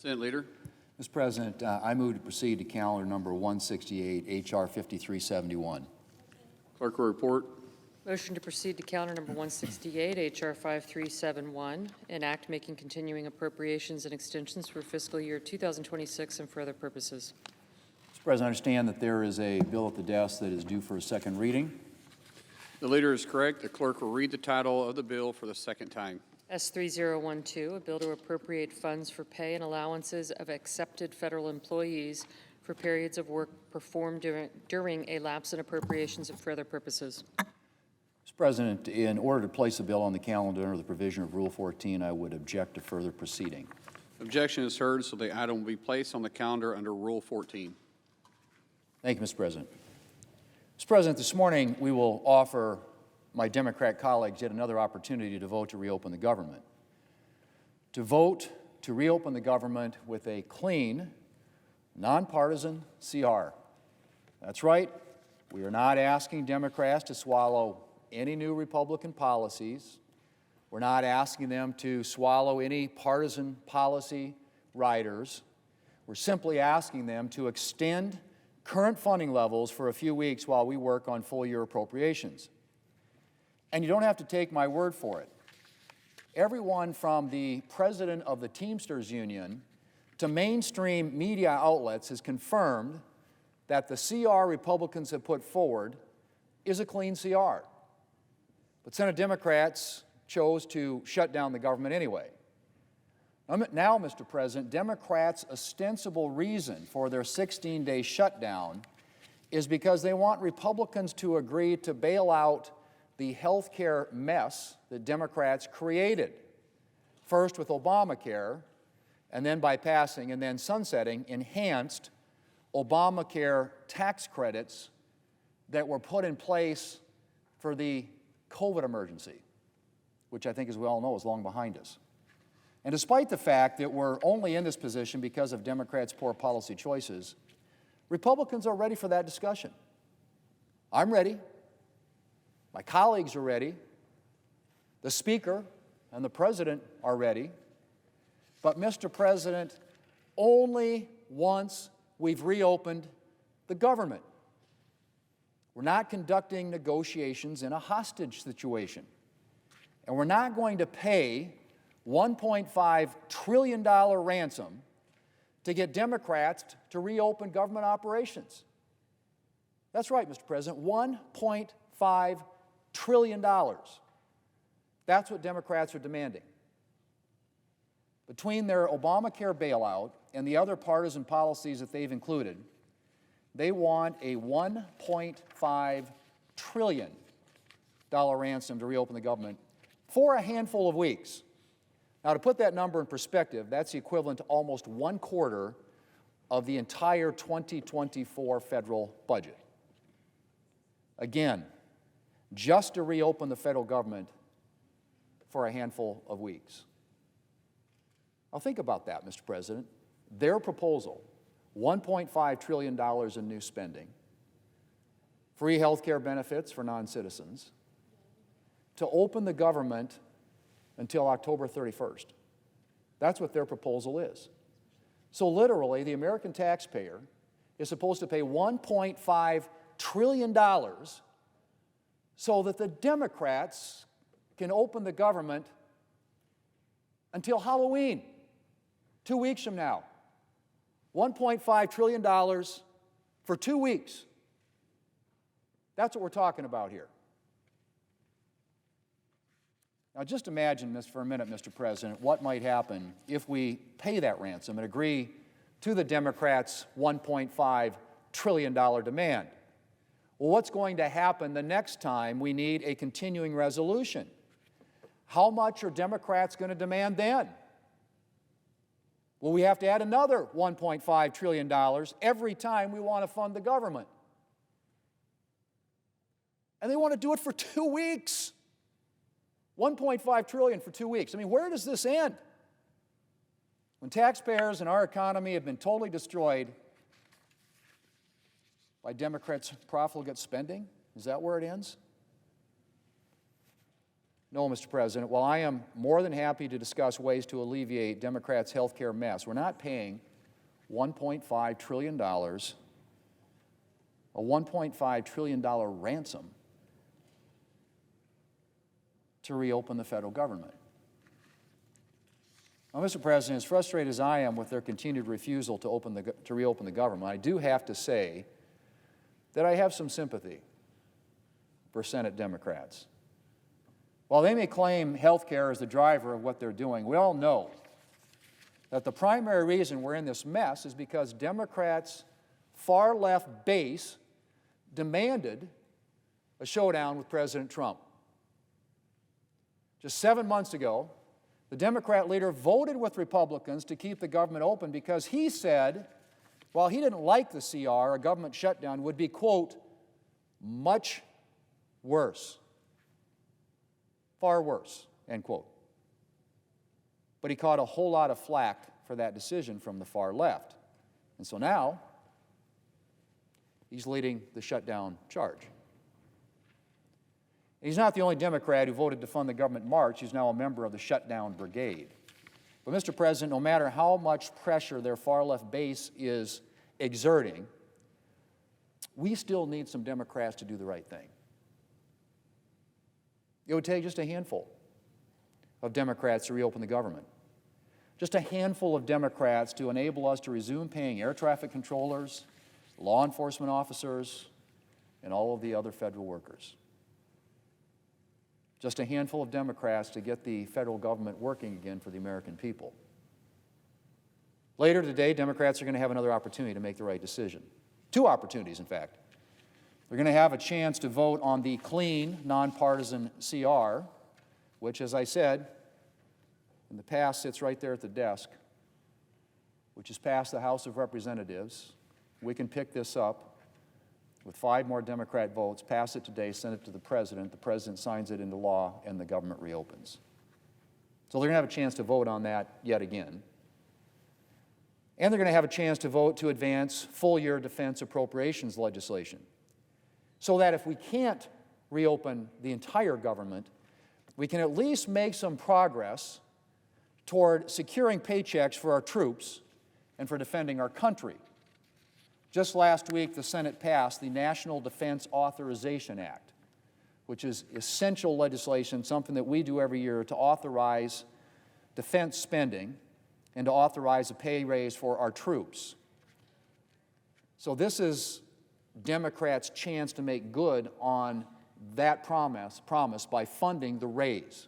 Senate Leader. Mr. President, I move to proceed to calendar number 168, H.R. 5371. Clerk will report. Motion to proceed to calendar number 168, H.R. 5371, an act making continuing appropriations and extensions for fiscal year 2026 and for other purposes. Mr. President, I understand that there is a bill at the desk that is due for a second reading. The Leader is correct. The clerk will read the title of the bill for the second time. S3012, a bill to appropriate funds for pay and allowances of accepted federal employees for periods of work performed during a lapse in appropriations and for other purposes. Mr. President, in order to place a bill on the calendar under the provision of Rule 14, I would object to further proceeding. Objection is heard, so the item will be placed on the calendar under Rule 14. Thank you, Mr. President. Mr. President, this morning we will offer my Democrat colleagues yet another opportunity to vote to reopen the government. To vote to reopen the government with a clean, nonpartisan CR. That's right. We are not asking Democrats to swallow any new Republican policies. We're not asking them to swallow any partisan policy riders. We're simply asking them to extend current funding levels for a few weeks while we work on full-year appropriations. And you don't have to take my word for it. Everyone from the president of the Teamsters Union to mainstream media outlets has confirmed that the CR Republicans have put forward is a clean CR. But Senate Democrats chose to shut down the government anyway. Now, Mr. President, Democrats' ostensible reason for their 16-day shutdown is because they want Republicans to agree to bail out the health care mess that Democrats created, first with Obamacare, and then by passing and then sunsetting enhanced Obamacare tax credits that were put in place for the COVID emergency, which I think, as we all know, is long behind us. And despite the fact that we're only in this position because of Democrats' poor policy choices, Republicans are ready for that discussion. I'm ready. My colleagues are ready. The Speaker and the President are ready. But, Mr. President, only once we've reopened the government. We're not conducting negotiations in a hostage situation. And we're not going to pay $1.5 trillion ransom to get Democrats to reopen government operations. That's right, Mr. President, $1.5 trillion. That's what Democrats are demanding. Between their Obamacare bailout and the other partisan policies that they've included, they want a $1.5 trillion ransom to reopen the government for a handful of weeks. Now, to put that number in perspective, that's the equivalent to almost 1/4 of the entire 2024 federal budget. Again, just to reopen the federal government for a handful of weeks. Now think about that, Mr. President. Their proposal, $1.5 trillion in new spending, free health care benefits for non-citizens, to open the government until October 31st. That's what their proposal is. So literally, the American taxpayer is supposed to pay $1.5 trillion so that the Democrats can open the government until Halloween, 2 weeks from now. $1.5 trillion for 2 weeks. That's what we're talking about here. Now just imagine this for a minute, Mr. President, what might happen if we pay that ransom and agree to the Democrats' $1.5 trillion demand. Well, what's going to happen the next time we need a continuing resolution? How much are Democrats going to demand then? Will we have to add another $1.5 trillion every time we want to fund the government? And they want to do it for 2 weeks. $1.5 trillion for 2 weeks. I mean, where does this end? When taxpayers and our economy have been totally destroyed by Democrats' profligate spending? Is that where it ends? No, Mr. President. While I am more than happy to discuss ways to alleviate Democrats' health care mess, we're not paying $1.5 trillion, a $1.5 trillion ransom to reopen the federal government. Now, Mr. President, as frustrated as I am with their continued refusal to reopen the government, I do have to say that I have some sympathy for Senate Democrats. While they may claim health care is the driver of what they're doing, we all know that the primary reason we're in this mess is because Democrats' far-left base demanded a showdown with President Trump. Just 7 months ago, the Democrat leader voted with Republicans to keep the government open because he said, while he didn't like the CR, a government shutdown would be, quote, much worse. Far worse, end quote. But he caught a whole lot of flack for that decision from the far left. And so now, he's leading the shutdown charge. And he's not the only Democrat who voted to fund the government march. He's now a member of the shutdown brigade. But, Mr. President, no matter how much pressure their far-left base is exerting, we still need some Democrats to do the right thing. It would take just a handful of Democrats to reopen the government. Just a handful of Democrats to enable us to resume paying air traffic controllers, law enforcement officers, and all of the other federal workers. Just a handful of Democrats to get the federal government working again for the American people. Later today, Democrats are going to have another opportunity to make the right decision. Two opportunities, in fact. They're going to have a chance to vote on the clean, nonpartisan CR, which, as I said, in the past sits right there at the desk, which has passed the House of Representatives. We can pick this up with 5 more Democrat votes, pass it today, send it to the President signs it into law, and the government reopens. So they're going to have a chance to vote on that yet again. And they're going to have a chance to vote to advance full-year defense appropriations legislation, so that if we can't reopen the entire government, we can at least make some progress toward securing paychecks for our troops and for defending our country. Just last week, the Senate passed the National Defense Authorization Act, which is essential legislation, something that we do every year to authorize defense spending and to authorize a pay raise for our troops. So this is Democrats' chance to make good on that promise by funding the raise.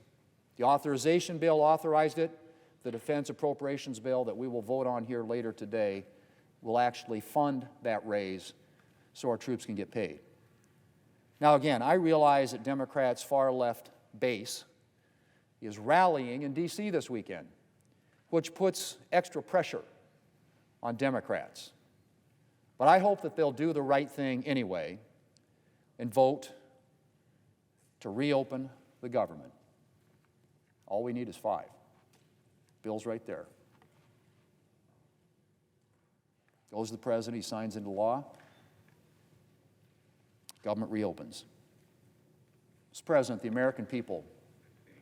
The authorization bill authorized it. The defense appropriations bill that we will vote on here later today will actually fund that raise so our troops can get paid. Now again, I realize that Democrats' far-left base is rallying in D.C. this weekend, which puts extra pressure on Democrats. But I hope that they'll do the right thing anyway and vote to reopen the government. All we need is 5. Bill's right there. Goes to the President, he signs into law. Government reopens. Mr. President, the American people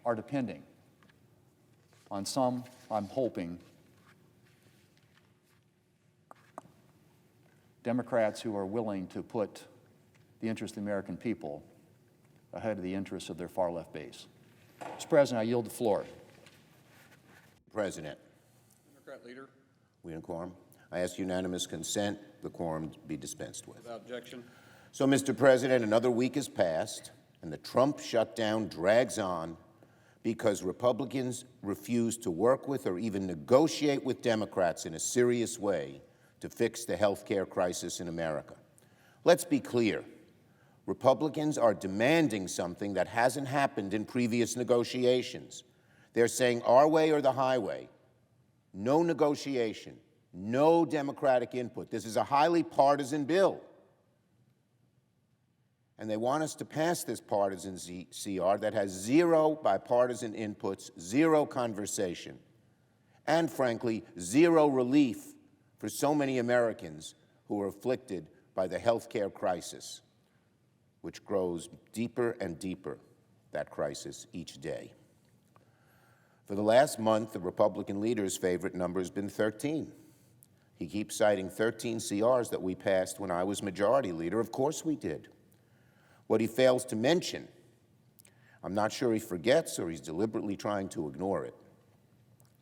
are depending on some, I'm hoping, Democrats who are willing to put the interest of the American people ahead of the interests of their far-left base. Mr. President, I yield the floor. President. Democrat leader. We in quorum. I ask unanimous consent the quorum be dispensed with. Without objection. So, Mr. President, another week has passed, and the Trump shutdown drags on because Republicans refuse to work with or even negotiate with Democrats in a serious way to fix the health care crisis in America. Let's be clear. Republicans are demanding something that hasn't happened in previous negotiations. They're saying our way or the highway. No negotiation, no Democratic input. This is a highly partisan bill. And they want us to pass this partisan CR that has 0 bipartisan inputs, 0 conversation, and frankly, 0 relief for so many Americans who are afflicted by the health care crisis, which grows deeper and deeper that crisis each day. For the last month, the Republican leader's favorite number has been 13. He keeps citing 13 CRs that we passed when I was majority leader. Of course we did. What he fails to mention, I'm not sure he forgets or he's deliberately trying to ignore it,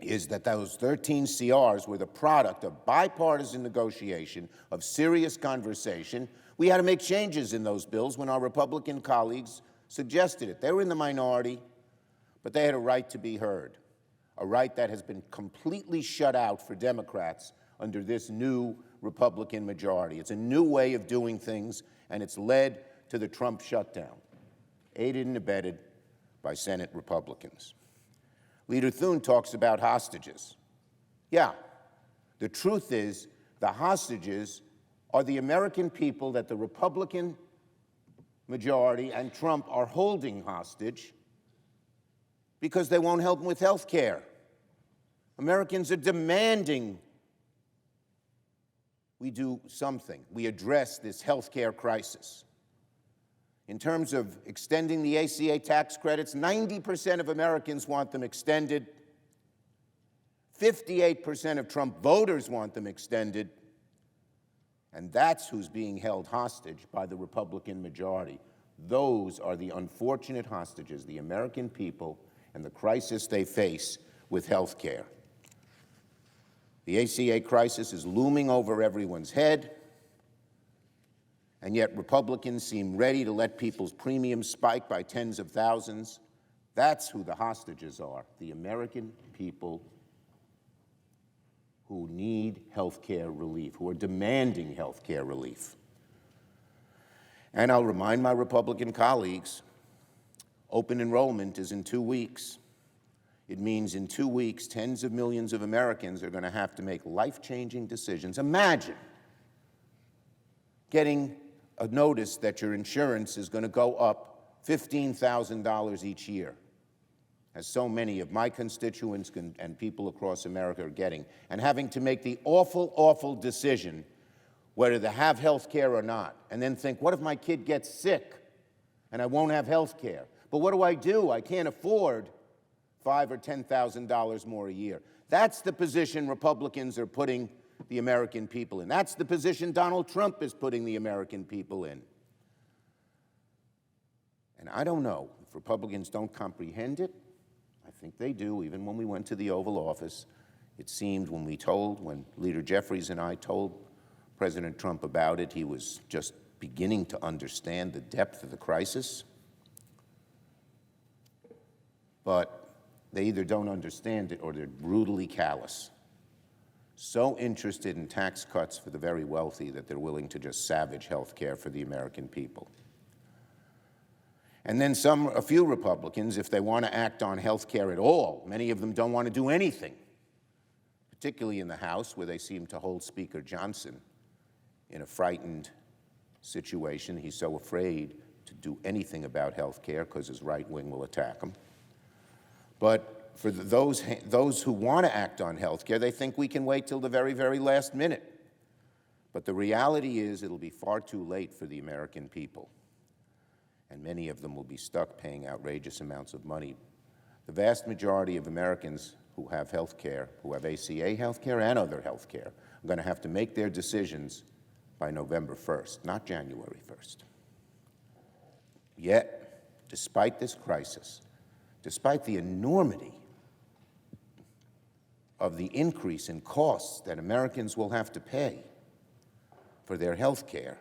is that those 13 CRs were the product of bipartisan negotiation, of serious conversation. We had to make changes in those bills when our Republican colleagues suggested it. They were in the minority, but they had a right to be heard, a right that has been completely shut out for Democrats under this new Republican majority. It's a new way of doing things, and it's led to the Trump shutdown, aided and abetted by Senate Republicans. Leader Thune talks about hostages. Yeah, the truth is the hostages are the American people that the Republican majority and Trump are holding hostage because they won't help them with health care. Americans are demanding we do something. We address this health care crisis. In terms of extending the ACA tax credits, 90% of Americans want them extended. 58% of Trump voters want them extended. And that's who's being held hostage by the Republican majority. Those are the unfortunate hostages, the American people, and the crisis they face with health care. The ACA crisis is looming over everyone's head, and yet Republicans seem ready to let people's premiums spike by tens of thousands. That's who the hostages are, the American people who need health care relief, who are demanding health care relief. And I'll remind my Republican colleagues, open enrollment is in 2 weeks. It means in 2 weeks, tens of millions of Americans are going to have to make life-changing decisions. Imagine getting a notice that your insurance is going to go up $15,000 each year, as so many of my constituents and people across America are getting, and having to make the awful, awful decision whether to have health care or not, and then think, what if my kid gets sick and I won't have health care? But what do? I can't afford $5,000 or $10,000 more a year. That's the position Republicans are putting the American people in. That's the position Donald Trump is putting the American people in. And I don't know if Republicans don't comprehend it. I think they do. Even when we went to the Oval Office, it seemed when Leader Jeffries and I told President Trump about it, he was just beginning to understand the depth of the crisis. But they either don't understand it or they're brutally callous. So interested in tax cuts for the very wealthy that they're willing to just savage health care for the American people. And then a few Republicans, if they want to act on health care at all, many of them don't want to do anything, particularly in the House, where they seem to hold Speaker Johnson in a frightened situation. He's so afraid to do anything about health care because his right wing will attack him. But for those who want to act on health care, they think we can wait till the very, very last minute. But the reality is it'll be far too late for the American people. And many of them will be stuck paying outrageous amounts of money. The vast majority of Americans who have health care, who have ACA health care and other health care, are going to have to make their decisions by November 1st, not January 1st. Yet, despite this crisis, despite the enormity of the increase in costs that Americans will have to pay for their health care,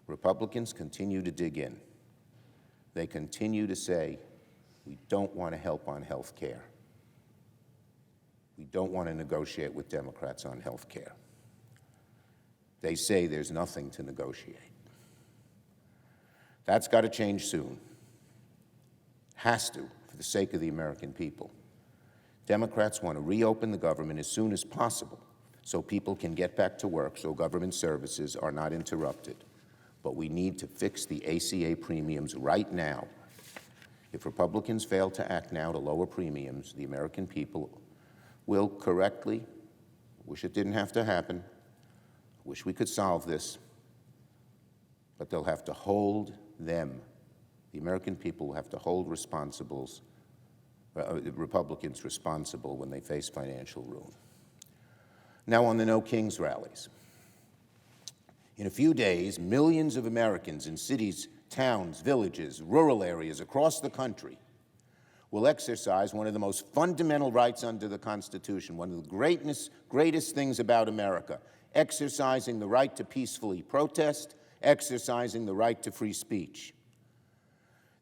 Republicans continue to dig in. They continue to say, we don't want to help on health care. We don't want to negotiate with Democrats on health care. They say there's nothing to negotiate. That's got to change soon. Has to, for the sake of the American people. Democrats want to reopen the government as soon as possible so people can get back to work, so government services are not interrupted. But we need to fix the ACA premiums right now. If Republicans fail to act now to lower premiums, the American people will correctly, wish it didn't have to happen, wish we could solve this, but they'll have to hold them the American people will have to hold Republicans responsible when they face financial ruin. Now on the No Kings rallies. In a few days, millions of Americans in cities, towns, villages, rural areas across the country will exercise one of the most fundamental rights under the Constitution, one of the greatest things about America, exercising the right to peacefully protest, exercising the right to free speech.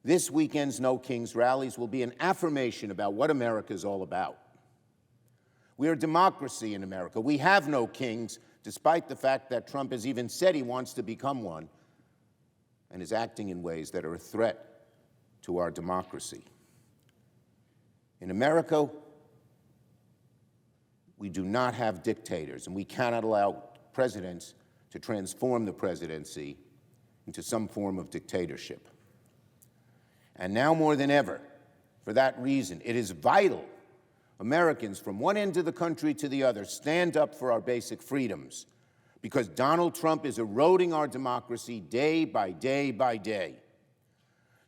This weekend's No Kings rallies will be an affirmation about what America is all about. We are a democracy in America. We have no kings, despite the fact that Trump has even said he wants to become one and is acting in ways that are a threat to our democracy. In America, we do not have dictators, and we cannot allow presidents to transform the presidency into some form of dictatorship. And now more than ever, for that reason, it is vital Americans from one end of the country to the other stand up for our basic freedoms, because Donald Trump is eroding our democracy day by day by day.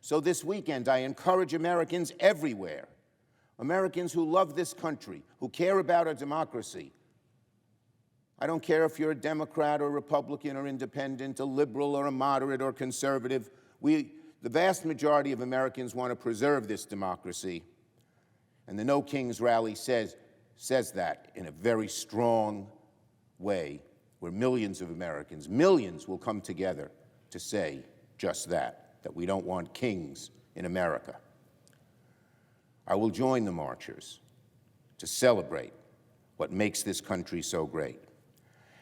So this weekend, I encourage Americans everywhere, Americans who love this country, who care about our democracy. I don't care if you're a Democrat or Republican or independent, a liberal or a moderate or conservative. The vast majority of Americans want to preserve this democracy. And the No Kings rally says that in a very strong way, where millions of Americans, millions will come together to say just that we don't want kings in America. I will join the marchers to celebrate what makes this country so great.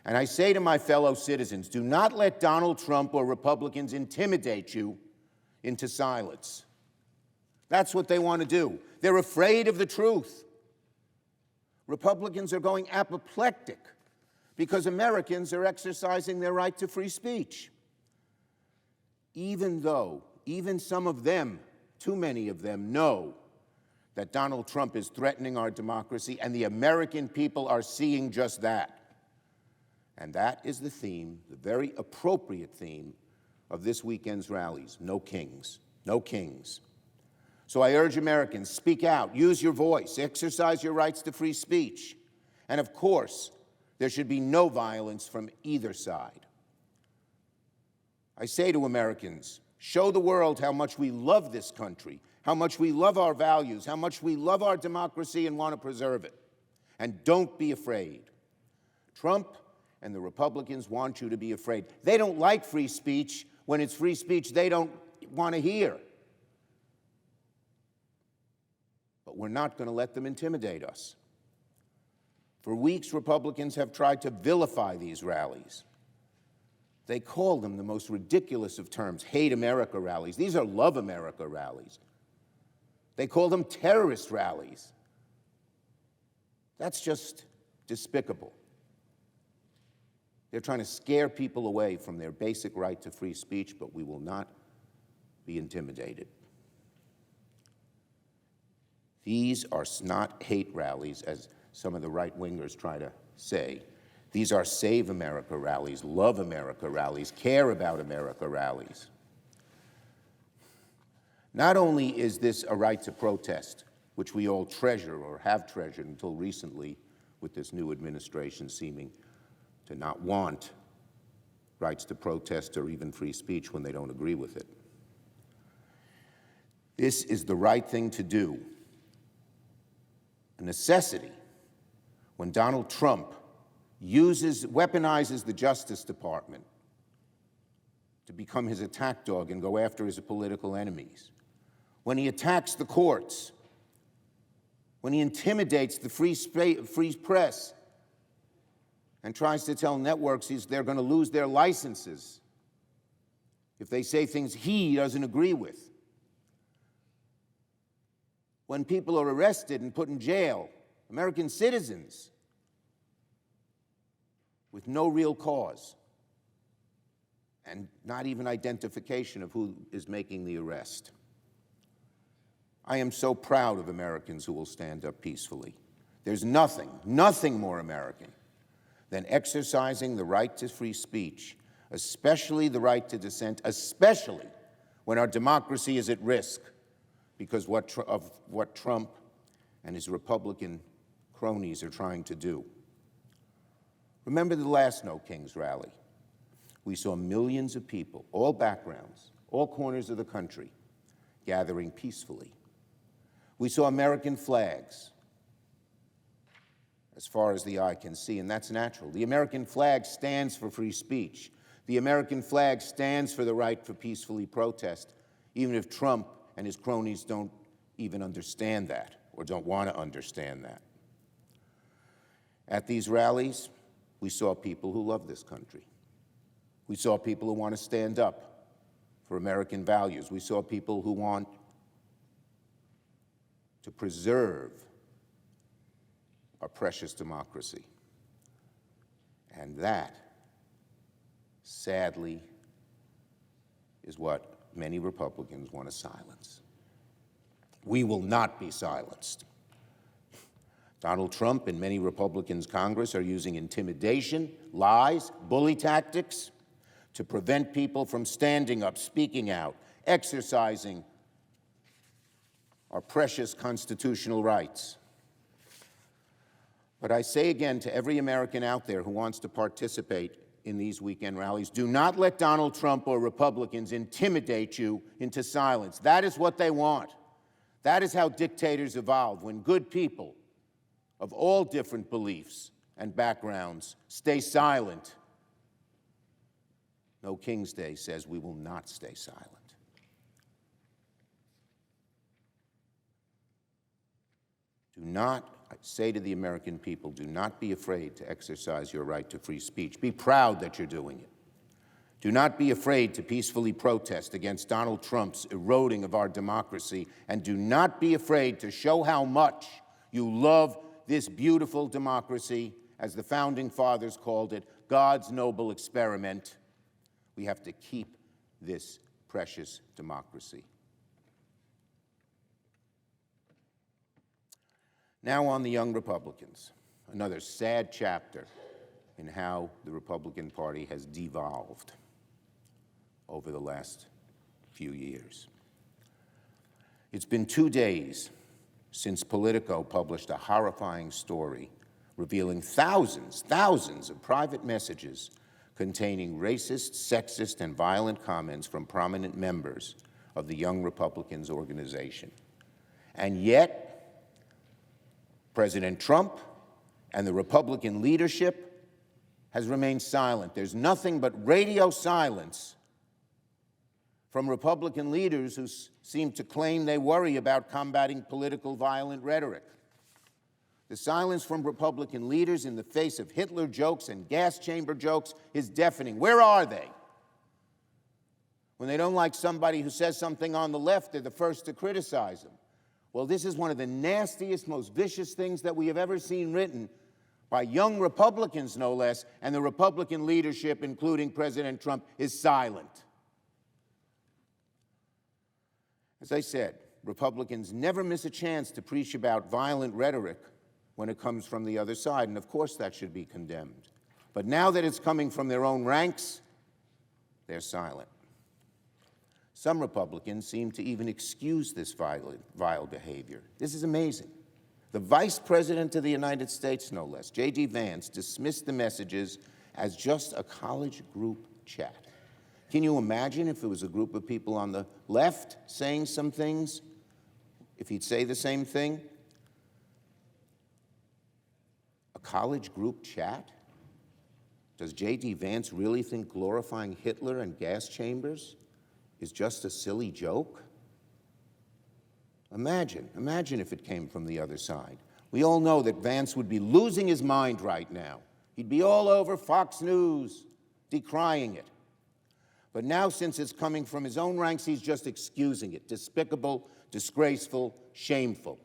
And I say to my fellow citizens, do not let Donald Trump or Republicans intimidate you into silence. That's what they want to do. They're afraid of the truth. Republicans are going apoplectic because Americans are exercising their right to free speech. Even some of them, too many of them, know that Donald Trump is threatening our democracy, and the American people are seeing just that. And that is the theme, the very appropriate theme of this weekend's rallies. No kings. No kings. So I urge Americans, speak out, use your voice, exercise your rights to free speech. And of course, there should be no violence from either side. I say to Americans, show the world how much we love this country, how much we love our values, how much we love our democracy and want to preserve it. And don't be afraid. Trump and the Republicans want you to be afraid. They don't like free speech when it's free speech they don't want to hear. But we're not going to let them intimidate us. For weeks, Republicans have tried to vilify these rallies. They call them the most ridiculous of terms, hate America rallies. These are love America rallies. They call them terrorist rallies. That's just despicable. They're trying to scare people away from their basic right to free speech, but we will not be intimidated. These are not hate rallies, as some of the right-wingers try to say. These are Save America rallies, Love America rallies, Care About America rallies. Not only is this a right to protest, which we all treasure or have treasured until recently, with this new administration seeming to not want rights to protest or even free speech when they don't agree with it. This is the right thing to do, a necessity, when Donald Trump weaponizes the Justice Department to become his attack dog and go after his political enemies, when he attacks the courts, when he intimidates the free press and tries to tell networks they're going to lose their licenses if they say things he doesn't agree with. When people are arrested and put in jail, American citizens, with no real cause and not even identification of who is making the arrest. I am so proud of Americans who will stand up peacefully. There's nothing more American than exercising the right to free speech, especially the right to dissent, especially when our democracy is at risk because of what Trump and his Republican cronies are trying to do. Remember the last No Kings rally. We saw millions of people, all backgrounds, all corners of the country, gathering peacefully. We saw American flags as far as the eye can see, and that's natural. The American flag stands for free speech. The American flag stands for the right for peacefully protest, even if Trump and his cronies don't even understand that or don't want to understand that. At these rallies, we saw people who love this country. We saw people who want to stand up for American values. We saw people who want to preserve our precious democracy. And that, sadly, is what many Republicans want to silence. We will not be silenced. Donald Trump and many Republicans in Congress are using intimidation, lies, bully tactics to prevent people from standing up, speaking out, exercising our precious constitutional rights. But I say again to every American out there who wants to participate in these weekend rallies, do not let Donald Trump or Republicans intimidate you into silence. That is what they want. That is how dictators evolve, when good people of all different beliefs and backgrounds stay silent. No King's Day says we will not stay silent. Do not, I say to the American people, do not be afraid to exercise your right to free speech. Be proud that you're doing it. Do not be afraid to peacefully protest against Donald Trump's eroding of our democracy, and do not be afraid to show how much you love this beautiful democracy, as the Founding Fathers called it, God's noble experiment. We have to keep this precious democracy. Now on the young Republicans, another sad chapter in how the Republican Party has devolved over the last few years. It's been 2 days since Politico published a horrifying story revealing thousands of private messages containing racist, sexist, and violent comments from prominent members of the Young Republicans organization. And yet, President Trump and the Republican leadership has remained silent. There's nothing but radio silence from Republican leaders who seem to claim they worry about combating political violent rhetoric. The silence from Republican leaders in the face of Hitler jokes and gas chamber jokes is deafening. Where are they? When they don't like somebody who says something on the left, they're the first to criticize them. Well, this is one of the nastiest, most vicious things that we have ever seen written by young Republicans, no less, and the Republican leadership, including President Trump, is silent. As I said, Republicans never miss a chance to preach about violent rhetoric when it comes from the other side, and of course that should be condemned. But now that it's coming from their own ranks, they're silent. Some Republicans seem to even excuse this vile behavior. This is amazing. The Vice President of the United States, no less, J.D. Vance, dismissed the messages as just a college group chat. Can you imagine if it was a group of people on the left saying some things, if he'd say the same thing? A college group chat? Does J.D. Vance really think glorifying Hitler and gas chambers is just a silly joke? Imagine if it came from the other side. We all know that Vance would be losing his mind right now. He'd be all over Fox News, decrying it. But now, since it's coming from his own ranks, he's just excusing it. Despicable, disgraceful, shameful.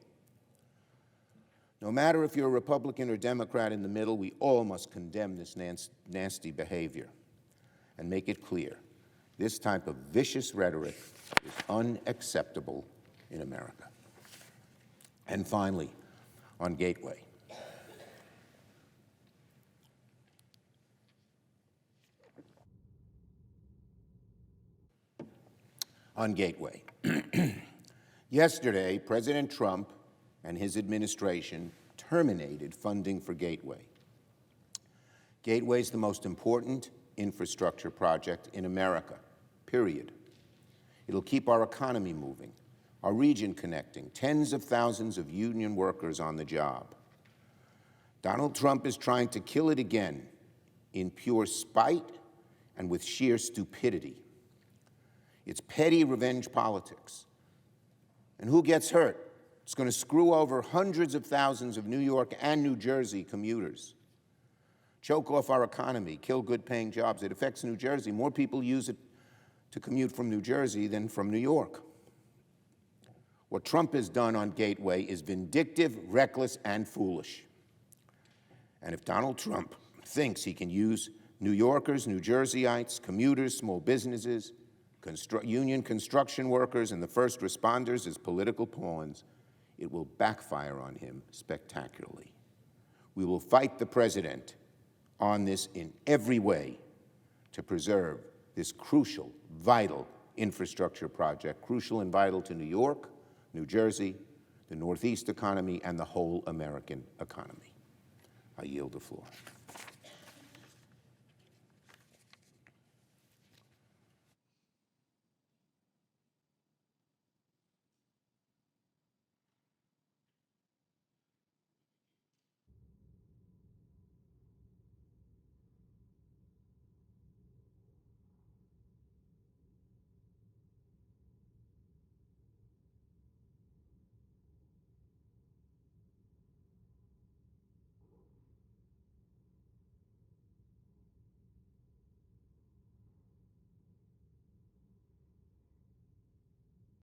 No matter if you're a Republican or Democrat in the middle, we all must condemn this nasty behavior and make it clear. This type of vicious rhetoric is unacceptable in America. And finally, on Gateway. on Gateway. Yesterday, President Trump and his administration terminated funding for Gateway. Gateway is the most important infrastructure project in America, period. It'll keep our economy moving, our region connecting, tens of thousands of union workers on the job. Donald Trump is trying to kill it again in pure spite and with sheer stupidity. It's petty revenge politics. And who gets hurt? It's going to screw over hundreds of thousands of New York and New Jersey commuters, choke off our economy, kill good-paying jobs. It affects New Jersey. More people use it to commute from New Jersey than from New York. What Trump has done on Gateway is vindictive, reckless, and foolish. And if Donald Trump thinks he can use New Yorkers, New Jerseyites, commuters, small businesses, union construction workers, and the first responders as political pawns, it will backfire on him spectacularly. We will fight the president on this in every way to preserve this crucial, vital infrastructure project, crucial and vital to New York, New Jersey, the Northeast economy, and the whole American economy. I yield the floor.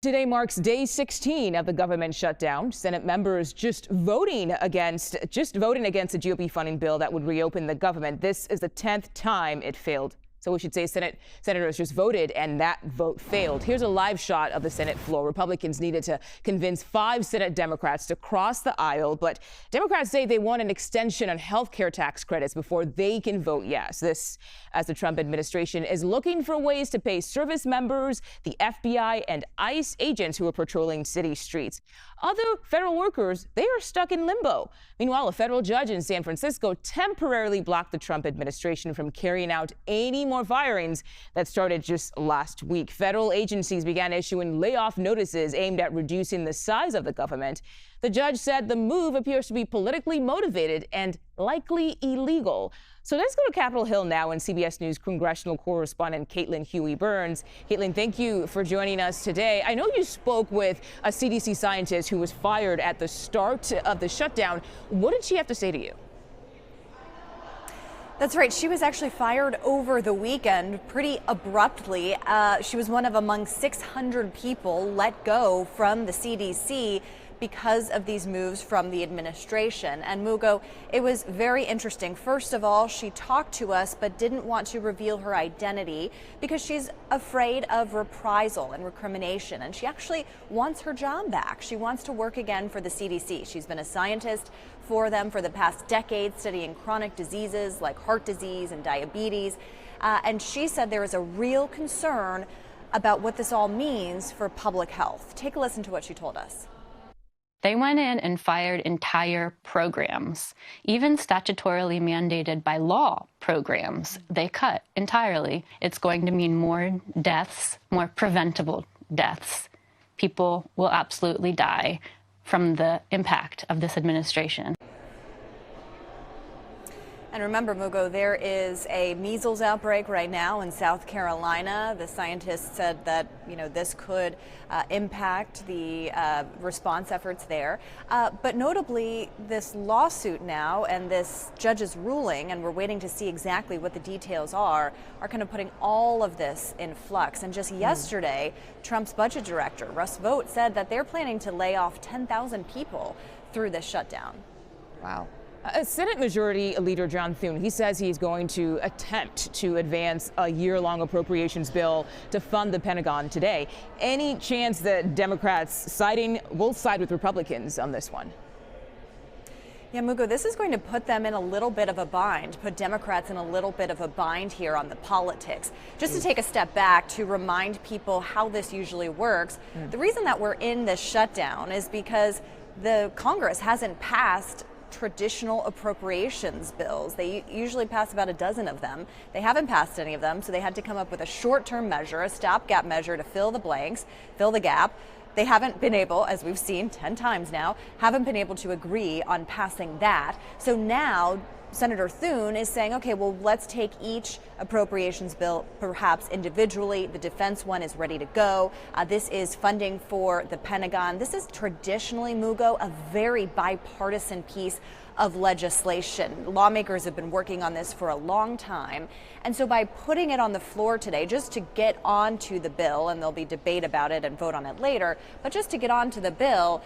Today marks day 16 of the government shutdown. Senate members just voting against a GOP funding bill that would reopen the government. This is the 10th time it failed. So we should say senators just voted and that vote failed. Here's a live shot of the Senate floor. Republicans needed to convince 5 Senate Democrats to cross the aisle, but Democrats say they want an extension on health care tax credits before they can vote yes. This as the Trump administration is looking for ways to pay service members, the FBI, and ICE agents who are patrolling city streets. Other federal workers, they are stuck in limbo. Meanwhile, a federal judge in San Francisco temporarily blocked the Trump administration from carrying out 80 more firings that started just last week. Federal agencies began issuing layoff notices aimed at reducing the size of the government. The judge said the move appears to be politically motivated and likely illegal. So let's go to Capitol Hill now and CBS News congressional correspondent Caitlin Huey-Burns. Caitlin, thank you for joining us today. I know you spoke with a CDC scientist who was fired at the start of the shutdown. What did she have to say to you? That's right. She was actually fired over the weekend pretty abruptly. She was one of among 600 people let go from the CDC because of these moves from the administration. And Mugo, it was very interesting. First of all, she talked to us but didn't want to reveal her identity because she's afraid of reprisal and recrimination. And she actually wants her job back. She wants to work again for the CDC. She's been a scientist for them for the past decade, studying chronic diseases like heart disease and diabetes. And she said there is a real concern about what this all means for public health. Take a listen to what she told us. They went in and fired entire programs, even statutorily mandated by law programs. They cut entirely. It's going to mean more deaths, more preventable deaths. People will absolutely die from the impact of this administration. And remember, Mugo, there is a measles outbreak right now in South Carolina. The scientists said that, this could impact the response efforts there. But notably, this lawsuit now and this judge's ruling, and we're waiting to see exactly what the details are kind of putting all of this in flux. And just yesterday, Trump's budget director, Russ Vought, said that they're planning to lay off 10,000 people through this shutdown. Wow. Senate Majority Leader John Thune, he says he's going to attempt to advance a year-long appropriations bill to fund the Pentagon today. Any chance that Democrats will side with Republicans on this one? Yeah, Mugo, this is going to put them in a little bit of a bind, put Democrats in a little bit of a bind here on the politics. Just to take a step back to remind people how this usually works, the reason that we're in this shutdown is because the Congress hasn't passed traditional appropriations bills. They usually pass about a dozen of them. They haven't passed any of them, so they had to come up with a short-term measure, a stopgap measure to fill the blanks, fill the gap. They haven't been able, as we've seen 10 times now, haven't been able to agree on passing that. So now Senator Thune is saying, okay, well, let's take each appropriations bill perhaps individually. The defense one is ready to go. This is funding for the Pentagon. This is traditionally, Mugo, a very bipartisan piece of legislation. Lawmakers have been working on this for a long time. And so by putting it on the floor today, just to get onto the bill, and there'll be debate about it and vote on it later, but just to get onto the bill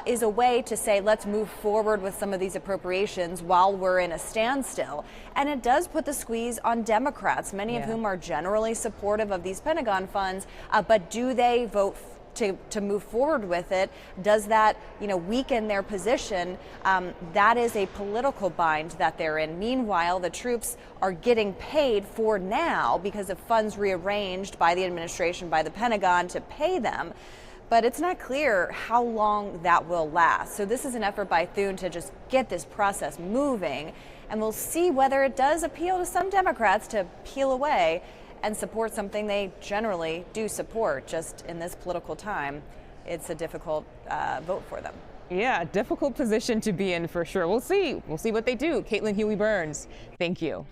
is a way to say, let's move forward with some of these appropriations while we're in a standstill. And it does put the squeeze on Democrats, many of whom are generally supportive of these Pentagon funds, but do they vote to move forward with it? Does that, weaken their position? That is a political bind that they're in. Meanwhile, the troops are getting paid for now because of funds rearranged by the administration, by the Pentagon to pay them. But it's not clear how long that will last. So this is an effort by Thune to just get this process moving. And we'll see whether it does appeal to some Democrats to peel away and support something they generally do support. Just in this political time, it's a difficult vote for them. Yeah, difficult position to be in for sure. We'll see. We'll see what they do. Caitlin Huey-Burns, thank you.